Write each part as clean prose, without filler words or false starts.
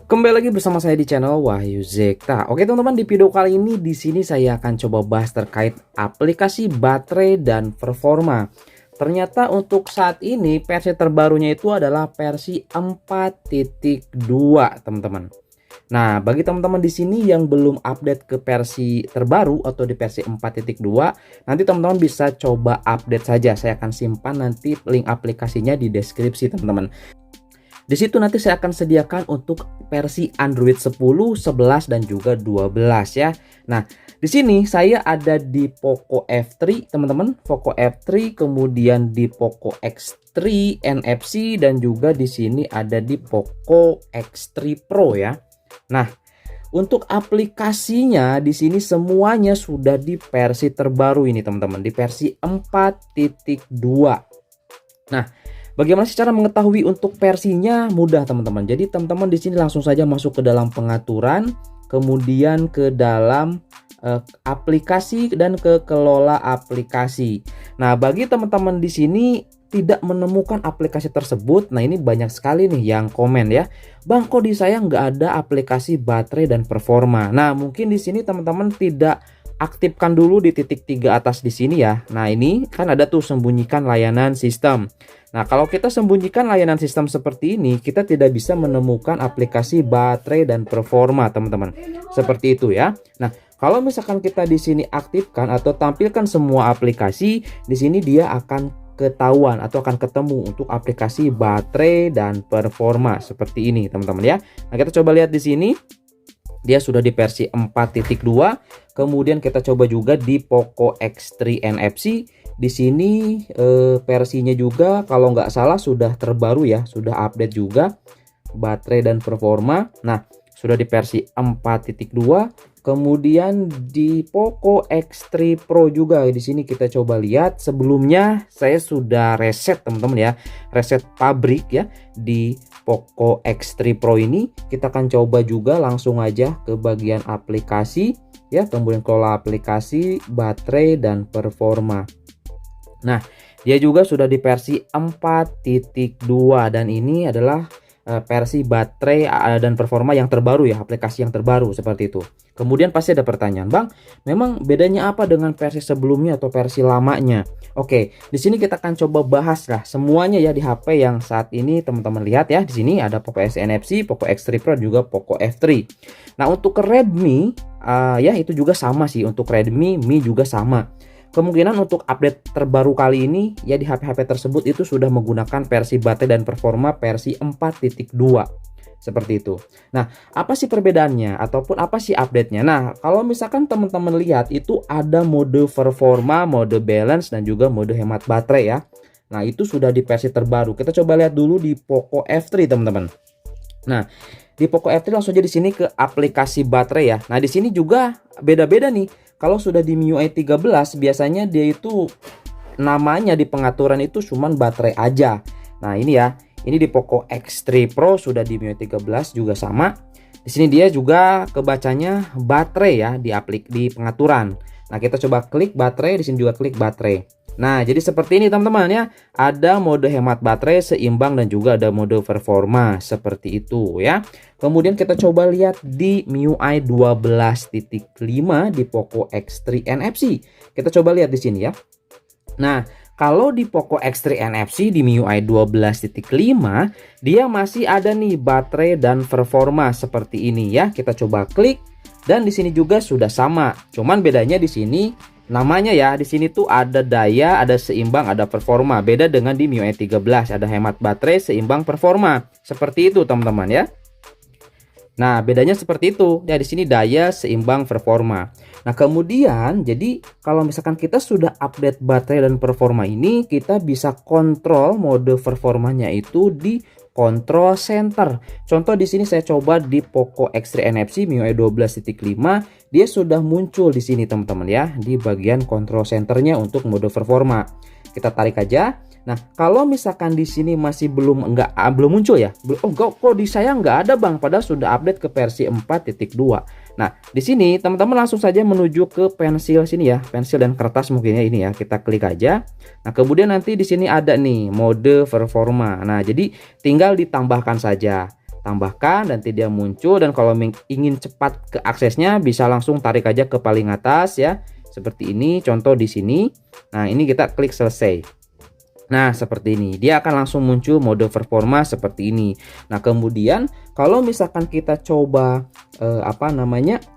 Kembali lagi bersama saya di channel Wahyu Zekta. Oke teman-teman, di video kali ini di sini saya akan coba bahas terkait aplikasi baterai dan performa. Ternyata untuk saat ini versi terbarunya itu adalah versi 4.2, teman-teman. Nah, bagi teman-teman di sini yang belum update ke versi terbaru atau di versi 4.2, nanti teman-teman bisa coba update saja. Saya akan simpan nanti link aplikasinya di deskripsi, teman-teman. Di situ nanti saya akan sediakan untuk versi Android 10, 11 dan juga 12 ya. Nah, di sini saya ada di Poco F3, teman-teman. Poco F3, kemudian di Poco X3 NFC dan juga di sini ada di Poco X3 Pro ya. Nah, untuk aplikasinya di sini semuanya sudah di versi terbaru ini, teman-teman, di versi 4.2. Nah, bagaimana sih cara mengetahui untuk versinya? Mudah, teman-teman. Jadi teman-teman di sini langsung saja masuk ke dalam pengaturan, kemudian ke dalam aplikasi dan ke kelola aplikasi. Nah, bagi teman-teman di sini tidak menemukan aplikasi tersebut, nah ini banyak sekali nih yang komen ya, Bang, kok di saya nggak ada aplikasi baterai dan performa. Nah, mungkin di sini teman-teman tidak aktifkan dulu di titik 3 atas di sini ya. Nah, ini kan ada tuh sembunyikan layanan sistem. Nah, kalau kita sembunyikan layanan sistem seperti ini, kita tidak bisa menemukan aplikasi baterai dan performa, teman-teman. Seperti itu ya. Nah, kalau misalkan kita di sini aktifkan atau tampilkan semua aplikasi, di sini dia akan ketahuan atau akan ketemu untuk aplikasi baterai dan performa seperti ini, teman-teman ya. Nah, kita coba lihat di sini. Dia sudah di versi 4.2. Kemudian kita coba juga di Poco X3 NFC. Di sini versinya juga kalau nggak salah sudah terbaru ya, sudah update juga baterai dan performa. Nah, sudah di versi 4.2. Kemudian di Poco X3 Pro juga di sini kita coba lihat. Sebelumnya saya sudah reset, teman-teman ya, reset pabrik ya di Poco X3 Pro ini. Kita akan coba juga langsung aja ke bagian aplikasi ya, kemudian kelola aplikasi, baterai dan performa. Nah, dia juga sudah di versi 4.2 dan ini adalah versi baterai dan performa yang terbaru ya, aplikasi yang terbaru seperti itu. Kemudian pasti ada pertanyaan, Bang, memang bedanya apa dengan versi sebelumnya atau versi lamanya? Oke, di sini kita akan coba bahas lah semuanya ya di HP yang saat ini teman-teman lihat ya. Di sini ada Poco S NFC, Poco X3 Pro juga Poco F3. Nah, untuk ke Redmi ya itu juga sama sih, untuk Redmi Mi juga sama. Kemungkinan untuk update terbaru kali ini ya di HP-HP tersebut itu sudah menggunakan versi baterai dan performa versi 4.2 seperti itu. Nah, apa sih perbedaannya ataupun apa sih update-nya? Nah, kalau misalkan teman-teman lihat itu ada mode performa, mode balance dan juga mode hemat baterai ya. Nah, itu sudah di versi terbaru. Kita coba lihat dulu di Poco F3, teman-teman. Nah, di Poco F3 langsung aja di sini ke aplikasi baterai ya. Nah, di sini juga beda-beda nih. Kalau sudah di MIUI 13 biasanya dia itu namanya di pengaturan itu cuman baterai aja. Nah, ini ya. Ini di Poco X3 Pro sudah di MIUI 13 juga sama. Di sini dia juga kebacanya baterai ya di pengaturan. Nah, kita coba klik baterai, di sini juga klik baterai. Nah, jadi seperti ini teman-teman ya. Ada mode hemat baterai, seimbang dan juga ada mode performa seperti itu ya. Kemudian kita coba lihat di MIUI 12.5 di Poco X3 NFC. Kita coba lihat di sini ya. Nah, kalau di Poco X3 NFC di MIUI 12.5 dia masih ada nih baterai dan performa seperti ini ya. Kita coba klik dan di sini juga sudah sama. Cuman bedanya di sini namanya ya, di sini tuh ada daya, ada seimbang, ada performa. Beda dengan di MIUI 13, ada hemat baterai, seimbang, performa. Seperti itu teman-teman ya. Nah, bedanya seperti itu. Ya, di sini daya, seimbang, performa. Nah, kemudian jadi kalau misalkan kita sudah update baterai dan performa ini, kita bisa kontrol mode performanya itu di control center. Contoh di sini saya coba di Poco X3 NFC MIUI 12.5, dia sudah muncul di sini teman-teman ya, di bagian control centernya untuk mode performa. Kita tarik aja. Nah, kalau misalkan di sini masih belum muncul ya. Oh, kok di saya nggak ada Bang, padahal sudah update ke versi 4.2. Nah, di sini teman-teman langsung saja menuju ke pensil sini ya, pensil dan kertas mungkin ya ini ya. Kita klik aja. Nah, kemudian nanti di sini ada nih mode performa. Nah, jadi tinggal ditambahkan saja. Tambahkan nanti dia muncul, dan kalau ingin cepat ke aksesnya bisa langsung tarik aja ke paling atas ya. Seperti ini contoh di sini. Nah, ini kita klik selesai. Nah, seperti ini. Dia akan langsung muncul mode performa seperti ini. Nah, kemudian kalau misalkan kita coba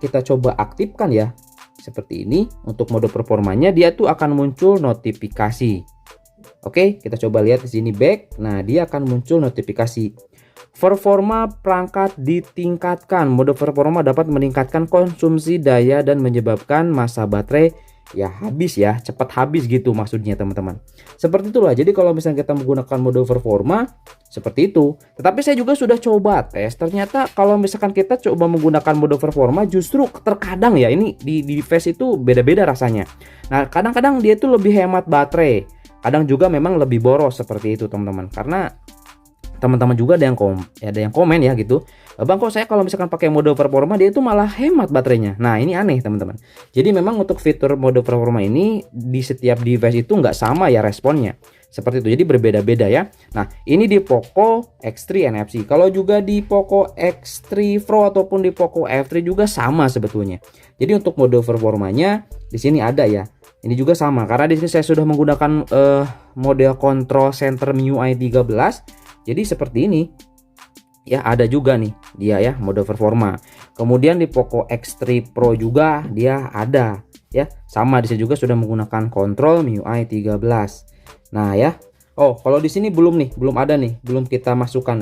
kita coba aktifkan ya. Seperti ini untuk mode performanya, dia tuh akan muncul notifikasi. Oke, kita coba lihat di sini back. Nah, dia akan muncul notifikasi. Performa perangkat ditingkatkan. Mode performa dapat meningkatkan konsumsi daya dan menyebabkan masa baterai ya habis ya, cepat habis gitu maksudnya teman-teman. Seperti itulah. Jadi kalau misalnya kita menggunakan mode performa seperti itu. Tetapi saya juga sudah coba tes. Ternyata kalau misalkan kita coba menggunakan mode performa, justru terkadang ya ini di device itu beda-beda rasanya. Nah, kadang-kadang dia itu lebih hemat baterai. Kadang juga memang lebih boros seperti itu teman-teman. Karena teman-teman juga ada yang komen ya gitu, Bang, kok saya kalau misalkan pakai mode performa dia itu malah hemat baterainya. Nah, ini aneh teman-teman. Jadi memang untuk fitur mode performa ini di setiap device itu nggak sama ya responnya. Seperti itu, jadi berbeda-beda ya. Nah, ini di Poco X3 NFC. Kalau juga di Poco X3 Pro ataupun di Poco F3 juga sama sebetulnya. Jadi untuk mode performanya di sini ada ya. Ini juga sama karena di sini saya sudah menggunakan model control center MIUI 13. Jadi seperti ini ya, ada juga nih dia ya mode performa. Kemudian di Poco X3 Pro juga dia ada ya, sama di sini juga sudah menggunakan kontrol MIUI 13. Nah ya, oh kalau di sini belum ada nih, belum kita masukkan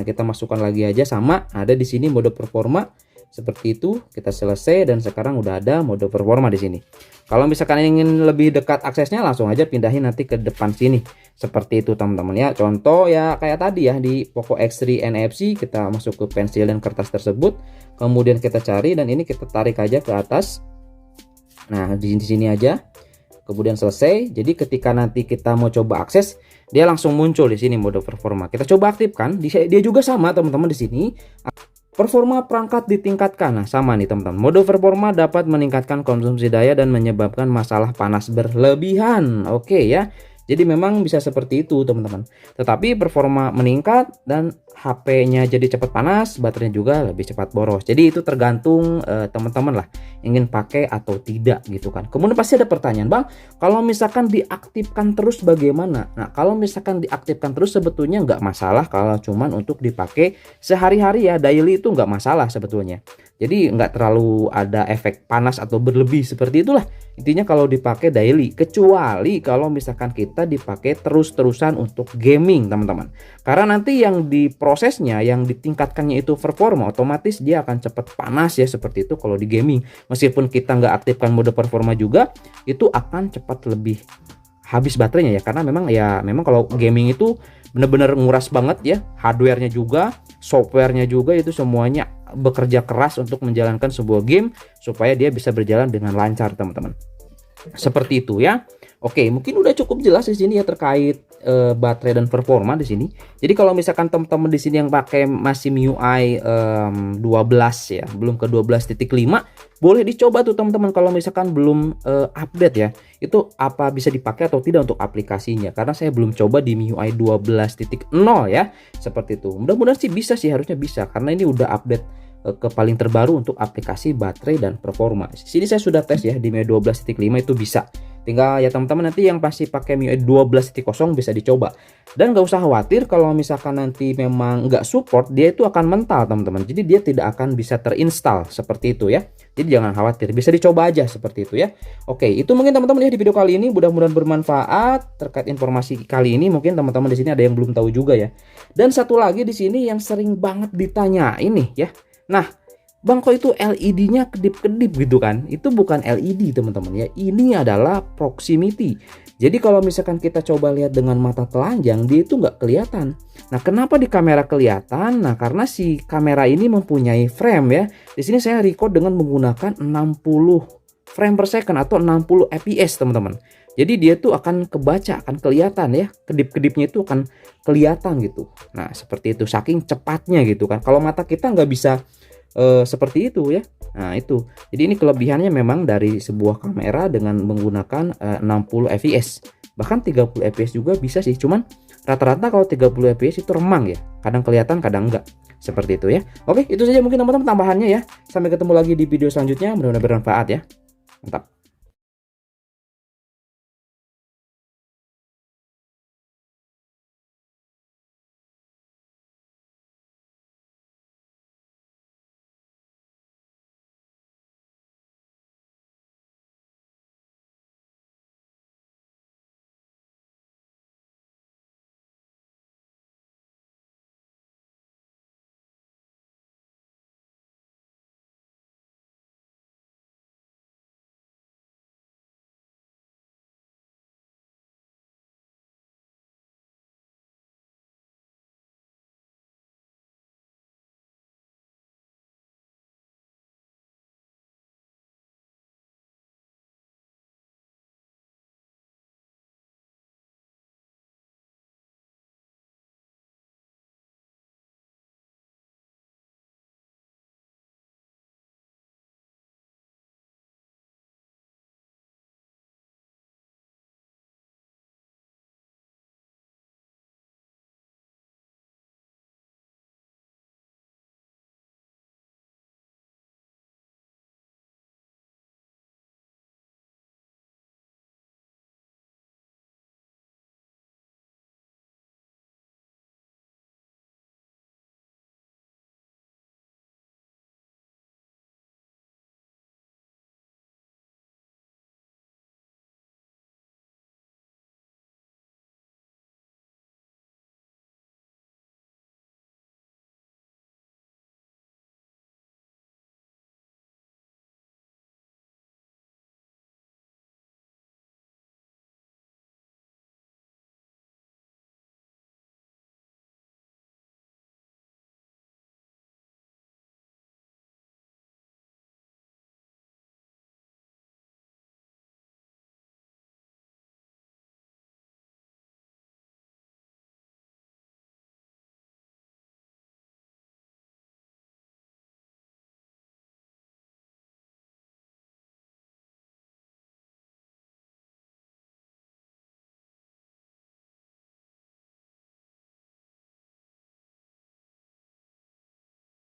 lagi aja, sama ada di sini mode performa. Seperti itu, kita selesai dan sekarang udah ada mode performa di sini. Kalau misalkan ingin lebih dekat aksesnya, langsung aja pindahin nanti ke depan sini. Seperti itu teman-teman ya. Contoh ya kayak tadi ya di Poco X3 NFC, kita masuk ke pensil dan kertas tersebut. Kemudian kita cari dan ini kita tarik aja ke atas. Nah, di sini aja. Kemudian selesai. Jadi ketika nanti kita mau coba akses, dia langsung muncul di sini mode performa. Kita coba aktifkan. Dia juga sama teman-teman di sini. Performa perangkat ditingkatkan. Nah, sama nih teman-teman. Mode performa dapat meningkatkan konsumsi daya dan menyebabkan masalah panas berlebihan. Oke ya. Jadi memang bisa seperti itu teman-teman. Tetapi performa meningkat dan HP-nya jadi cepat panas, baterainya juga lebih cepat boros. Jadi itu tergantung teman-teman lah ingin pakai atau tidak gitu kan. Kemudian pasti ada pertanyaan, Bang, kalau misalkan diaktifkan terus bagaimana? Nah, kalau misalkan diaktifkan terus sebetulnya nggak masalah kalau cuman untuk dipakai sehari-hari ya, daily itu nggak masalah sebetulnya. Jadi nggak terlalu ada efek panas atau berlebih seperti itulah. Intinya kalau dipakai daily, kecuali kalau misalkan kita dipakai terus-terusan untuk gaming teman-teman. Karena nanti yang diprosesnya, yang ditingkatkannya itu performa, otomatis dia akan cepat panas ya seperti itu kalau di gaming. Meskipun kita nggak aktifkan mode performa juga, itu akan cepat lebih habis baterainya ya. Karena memang kalau gaming itu benar-benar nguras banget ya, hardwarenya juga, softwarenya juga, itu semuanya bekerja keras untuk menjalankan sebuah game supaya dia bisa berjalan dengan lancar teman-teman. Seperti itu ya. Oke, mungkin udah cukup jelas di sini ya terkait baterai dan performa di sini. Jadi kalau misalkan teman-teman di sini yang pakai masih MIUI 12 ya, belum ke 12.5, boleh dicoba tuh teman-teman kalau misalkan belum update ya. Itu apa bisa dipakai atau tidak untuk aplikasinya. Karena saya belum coba di MIUI 12.0 ya. Seperti itu. Mudah-mudahan sih bisa sih, harusnya bisa karena ini udah update ke paling terbaru untuk aplikasi baterai dan performa. Sini saya sudah tes ya di MIUI 12.5 itu bisa. Tinggal ya teman-teman nanti yang pasti pakai MIUI 12.0 bisa dicoba. Dan nggak usah khawatir kalau misalkan nanti memang nggak support, dia itu akan mental teman-teman. Jadi dia tidak akan bisa terinstall seperti itu ya. Jadi jangan khawatir, bisa dicoba aja seperti itu ya. Oke, itu mungkin teman-teman ya di video kali ini, mudah-mudahan bermanfaat terkait informasi kali ini. Mungkin teman-teman di sini ada yang belum tahu juga ya. Dan satu lagi di sini yang sering banget ditanya ini ya. Nah, Bang, kok itu LED-nya kedip-kedip gitu kan? Itu bukan LED teman-teman ya. Ini adalah proximity. Jadi kalau misalkan kita coba lihat dengan mata telanjang, dia itu nggak kelihatan. Nah, kenapa di kamera kelihatan? Nah, karena si kamera ini mempunyai frame ya. Di sini saya record dengan menggunakan 60 frame per second atau 60 fps teman-teman. Jadi dia tuh akan kebaca, akan kelihatan ya. Kedip-kedipnya itu akan kelihatan gitu. Nah, seperti itu. Saking cepatnya gitu kan. Kalau mata kita nggak bisa seperti itu ya. Nah itu, jadi ini kelebihannya memang dari sebuah kamera dengan menggunakan 60 fps, bahkan 30 fps juga bisa sih. Cuman rata-rata kalau 30 fps itu remang ya, kadang kelihatan kadang enggak, seperti itu ya. Oke, itu saja mungkin teman-teman tambahannya ya. Sampai ketemu lagi di video selanjutnya, mudah-mudahan bermanfaat ya. Mantap.